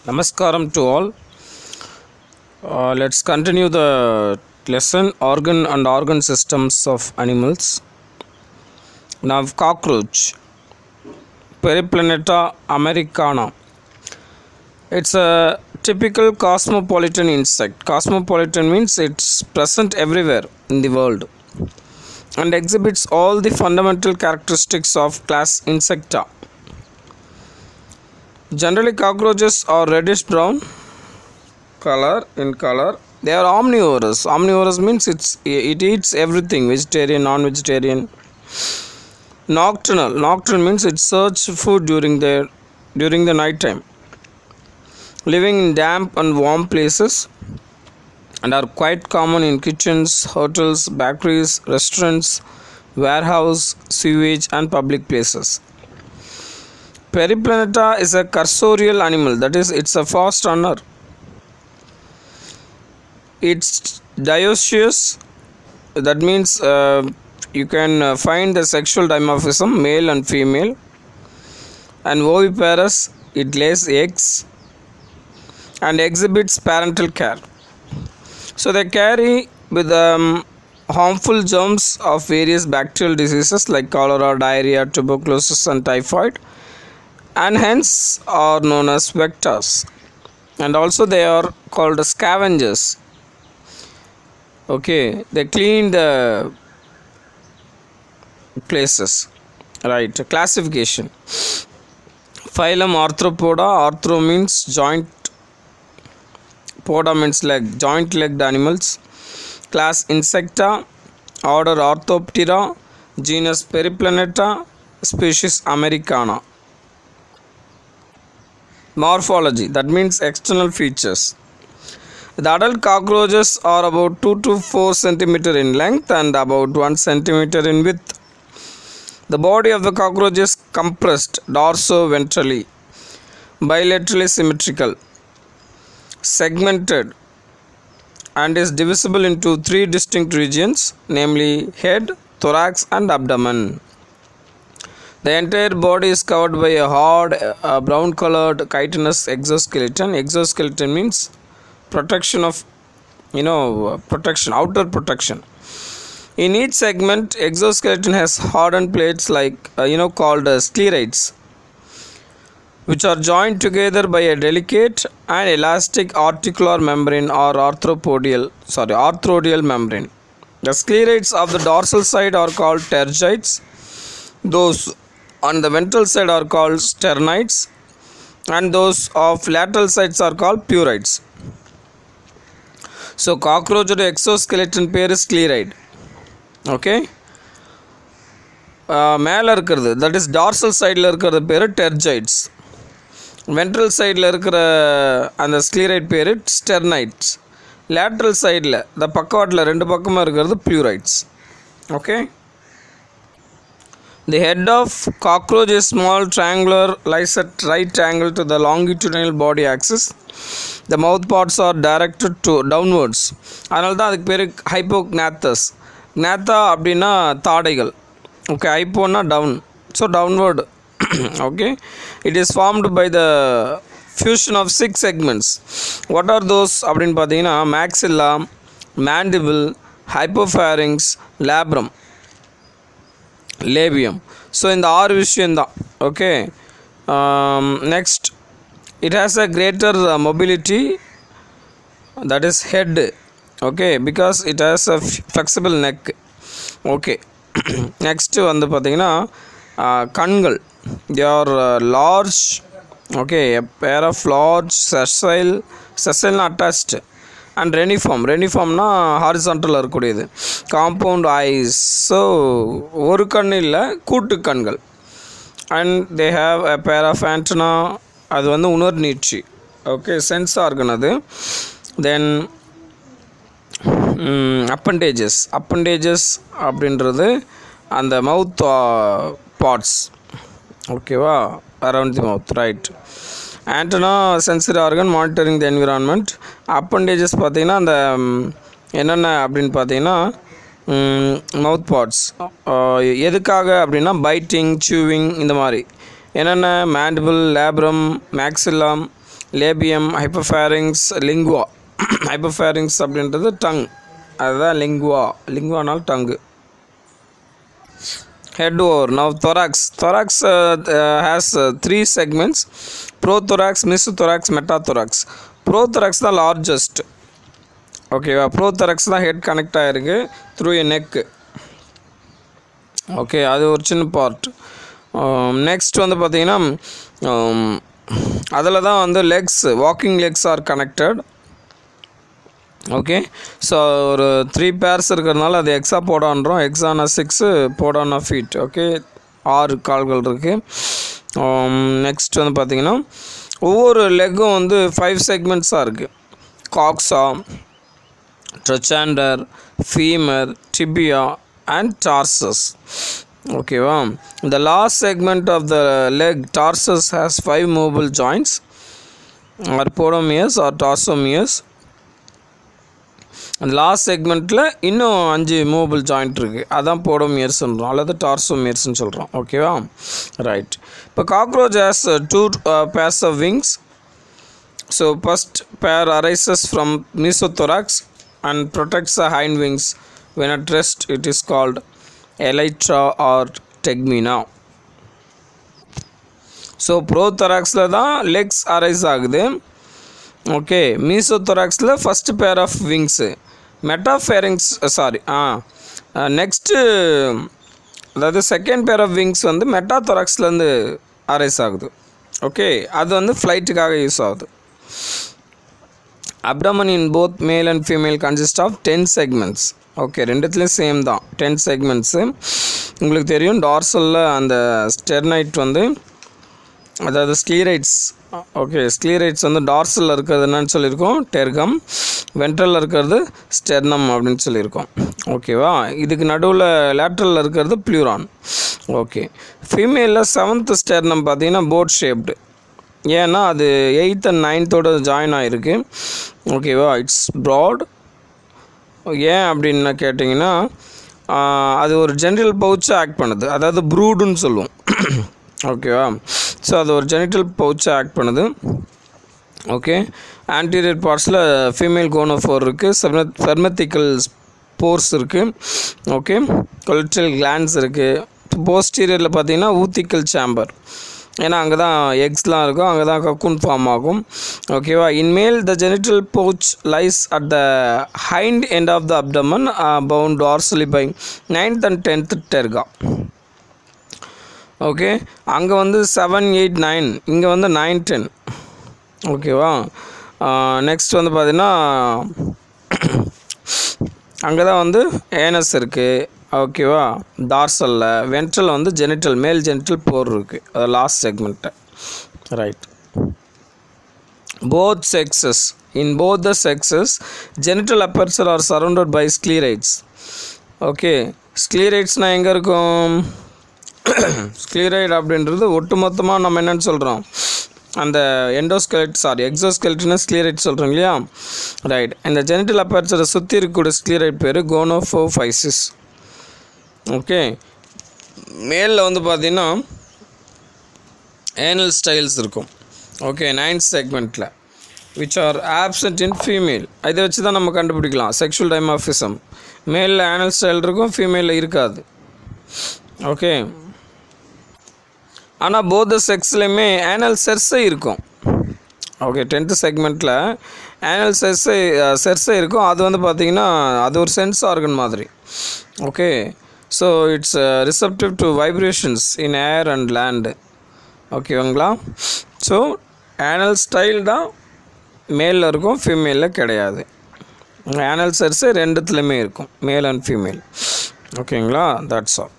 Namaskaram to all. Let's continue the lesson organ and organ systems of animals. Now, cockroach, Periplaneta americana. It's a typical cosmopolitan insect. Cosmopolitan means it's present everywhere in the world and exhibits all the fundamental characteristics of class Insecta. Generally, cockroaches are reddish brown in color. They are omnivorous. Omnivorous means it eats everything, vegetarian, non-vegetarian. Nocturnal. Nocturnal means it searches food during the night time. Living in damp and warm places and are quite common in kitchens, hotels, bakeries, restaurants, warehouse, sewage and public places. Periplaneta is a cursorial animal, that is, it's a fast runner. It's dioecious, that means you can find the sexual dimorphism, male and female, and oviparous, it lays eggs and exhibits parental care. So they carry with harmful germs of various bacterial diseases like cholera, diarrhea, tuberculosis and typhoid, and hence are known as vectors, and also they are called scavengers. Okay, they clean the places, right? Classification. Phylum Arthropoda. Arthro means joint, poda means leg, joint legged animals. Class Insecta. Order Orthoptera. Genus Periplaneta. Species Americana. Morphology, that means external features. The adult cockroaches are about 2 to 4 cm in length and about 1 cm in width. The body of the cockroach is compressed dorso-ventrally, bilaterally symmetrical, segmented, and is divisible into 3 distinct regions, namely head, thorax and abdomen. The entire body is covered by a hard brown colored chitinous exoskeleton. Exoskeleton means protection of, protection, outer protection. In each segment, exoskeleton has hardened plates like, called sclerites, which are joined together by a delicate and elastic articular membrane or arthrodial membrane. The sclerites of the dorsal side are called tergites. Those on the ventral side are called sternites, and those of lateral sides are called pleurites. So cockroach exoskeleton pair is scleride. Okay, மேல இருக்கிறது, that is dorsal sideல இருக்கிறது பேர் tergites, ventral sideல இருக்கிற அந்த scleride பேர் sternites, lateral sideல the பக்கவாட்டில் ரெண்டு பக்கமா இருக்கிறது pleurites. Okay. The head of cockroach is small, triangular, lies at right angle to the longitudinal body axis. The mouth parts are directed to downwards. அதனால தான் அதுக்கு பேர் hypognathous. gnatha அப்படின்னா தாடைகள். Okay, hypona down. So downward. Okay. It is formed by the fusion of 6 segments. What are those அப்படின்னு பார்த்தீங்கன்னா maxilla, mandible, hypopharynx, labrum, labium. So in the ஆறு விஷயம் தான். Okay. Next, it has a greater mobility, that is head. Okay, because it has a flexible neck. Okay. Next வந்து பார்த்தீங்கன்னா கண்கள், they are large. Okay, a pair of large sessile attached and reniformனா ஹாரிசான்டலில் இருக்கக்கூடியது. Compound ice, so ஒரு கண் இல்லை, கூட்டு கண்கள். And they have a pair of antenna, அது வந்து உணர் நீட்சி. ஓகே, சென்ஸ் ஆர்கன் அது. தென் அப்பண்டேஜஸ் அப்படின்றது அந்த மவுத் பார்ட்ஸ். ஓகேவா, around the mouth, right. Antenna sensory organ monitoring the environment. Appendages பார்த்திங்கன்னா அந்த என்னென்ன அப்படின்னு பார்த்தீங்கன்னா மவுத் பார்ட்ஸ் எதுக்காக அப்படின்னா பைட்டிங், சூவிங், இந்த மாதிரி என்னென்ன மேண்டிபிள், லேப்ரம், மேக்ஸில்லாம், லேபியம், ஹைப்போஃபேரிங்ஸ், லிங்குவா. ஹைப்போஃபேரிங்ஸ் அப்படின்றது டங், அதுதான் லிங்குவானால் டங்கு. Head over. Now thorax. Thorax has 3 segments: prothorax, mesothorax, metathorax. Prothorax the largest. Okay, prothorax the head connect ஆயிருக்கு through a neck. Okay, அது ஒரு சின்ன பார்ட். நெக்ஸ்ட் வந்து பார்த்தீங்கன்னா அதில் தான் வந்து legs, walking legs are connected. Okay, so ஒரு 3 பேர்ஸ் இருக்கிறதுனால அது எக்ஸா போடான்றோம். எக்ஸானா 6, போடானா ஃபீட். ஓகே, 6 கால்கள் இருக்குது. நெக்ஸ்ட் வந்து பார்த்திங்கன்னா ஒவ்வொரு லெக்கும் வந்து 5 செக்மெண்ட்ஸாக இருக்குது. காக்ஸா, ட்ரெச்சாண்டர், ஃபீமர், டிபியா அண்ட் டார்சஸ். ஓகேவா, the last segment of the leg, tarsus, has 5 movable joints or podomeres or tarsomeres. அந்த லாஸ்ட் செக்மெண்ட்டில் இன்னும் 5 மூவபிள் ஜாயிண்ட் இருக்குது, அதான் போடோமியர்ஸ்ன்றோம் அல்லது டார்சோமியர்ஸ்ன்னு சொல்கிறோம். ஓகேவா, ரைட். இப்போ cockroach has 2 pairs of wings. So first பேர் arises from mesothorax and protects the hind wings. When at rest, it is called elytra or tegmina. So ப்ரோதொராக்ஸில் தான் லெக்ஸ் அரைஸ் ஆகுது. ஓகே, மீசோதொராக்ஸில் ஃபஸ்ட் பேர் ஆஃப் விங்ஸு. மெட்டாஃபேரிங்ஸ் next, அதாவது second pair of wings வந்து மெட்டாதொராக்ஸ்லேருந்து arise ஆகுது. Okay, அது வந்து ஃப்ளைட்டுக்காக யூஸ் ஆகுது. Abdomen in both male and female consist of 10 segments. Okay, ரெண்டுத்துலேயும் சேம் தான், 10 செக்மெண்ட்ஸு. உங்களுக்கு தெரியும் டார்சலில் அந்த ஸ்டெர்னைட் வந்து, அதாவது ஸ்க்ளீரைட்ஸ். ஓகே, ஸ்க்ளீரைட்ஸ் வந்து டார்சலில் இருக்கிறது என்னன்னு சொல்லியிருக்கோம், டெர்கம். வென்ட்ரலில் இருக்கிறது ஸ்டெர்னம் அப்படின்னு சொல்லியிருக்கோம். ஓகேவா, இதுக்கு நடுவில் லேட்ரலில் இருக்கிறது ப்ளூரான். ஓகே, ஃபீமேலில் 7th ஸ்டெர்னம் பார்த்தீங்கன்னா போட் ஷேப்டு. ஏன்னா அது 8th and 9th ஜாயின் ஆகிருக்கு. ஓகேவா, இட்ஸ் ப்ராட். ஏன் அப்படின்னு கேட்டிங்கன்னா அது ஒரு ஜெனிட்டல் பவுச்சாக ஆக்ட் பண்ணுது, அதாவது ப்ரூடுன்னு சொல்லுவோம். ஓகேவா, ஸோ அது ஒரு ஜெனிட்டல் பவுச்சாக ஆக்ட் பண்ணுது. ஓகே, ஆன்டீரியர் பார்ட்ஸில் ஃபீமேல் கோனோஃபோர் இருக்குது, ஸ்பெர்மத்திக்கல் ஸ்போர்ஸ் இருக்குது. ஓகே, கொலெக்ட்ரல் கிளாண்ட்ஸ் இருக்குது. போஸ்டீரியரில் பார்த்தீங்கன்னா ஊத்திக்கல் சேம்பர், ஏன்னா அங்கே தான் எக்ஸ்லாம் இருக்கும், அங்கே தான் கக்கூன் ஃபார்ம் ஆகும். ஓகேவா, in male the genital pouch lies at the hind end of the abdomen bound dorsally by 9th and 10th terga. Okay, அங்கே வந்து 7, 8, 9, இங்கே வந்து 9, 10. ஓகேவா, நெக்ஸ்ட் வந்து பார்த்திங்கன்னா அங்கே தான் வந்து ஏனஸ் இருக்குது. ஓகேவா, டார்சலில். வென்ட்ரல் வந்து ஜெனிட்டல், மேல் ஜெனிட்டல் போர் இருக்குது, அது last segment. Right. Both sexes, in both the sexes genital aperture are surrounded by sclerites. Okay, ஸ்க்ளீரைட்ஸ்னால் எங்கே இருக்கும்? ஸ்க்ளீரைட் அப்படின்றது ஒட்டுமொத்தமாக நம்ம என்னென்னு சொல்கிறோம், அந்த எக்ஸோஸ்கெலட்டன் ஸ்க்ளீரைட் சொல்கிறோம் இல்லையா. ரைட். இந்த ஜெனிட்டல் அப்பர்ச்சரை சுற்றி இருக்கக்கூடிய ஸ்க்ளீரைட் பேர் கோனோஃபோஃபைசிஸ். ஓகே, மேலில் வந்து பார்த்திங்கன்னா ஏனல் ஸ்டைல்ஸ் இருக்கும். ஓகே, 9th செக்மெண்ட்டில் which are absent in female. இதை வச்சு தான் நம்ம கண்டுபிடிக்கலாம் செக்ஷுவல் டைமார்ஃபிசம். மேலில் ஏனல் ஸ்டைல் இருக்கும், ஃபீமேலில் இருக்காது. ஓகே, ஆனால் போத் செக்ஸ்லேயுமே ஆனல் செர்ஸை இருக்கும். ஓகே, 10th செக்மெண்ட்டில் ஆனல் செர்ஸை இருக்கும். அது வந்து பார்த்திங்கன்னா அது ஒரு சென்ஸ் ஆர்கன் மாதிரி. Okay, so it's receptive to vibrations in air and land. ஓகேங்களா, ஸோ ஆனல் ஸ்டைல் தான் மேலில் இருக்கும், ஃபீமேலில் கிடையாது. ஆனல் செர்ஸை ரெண்டுத்துலேயுமே இருக்கும், மேல் அண்ட் ஃபீமேல். ஓகேங்களா, தட்ஸ் ஆல்.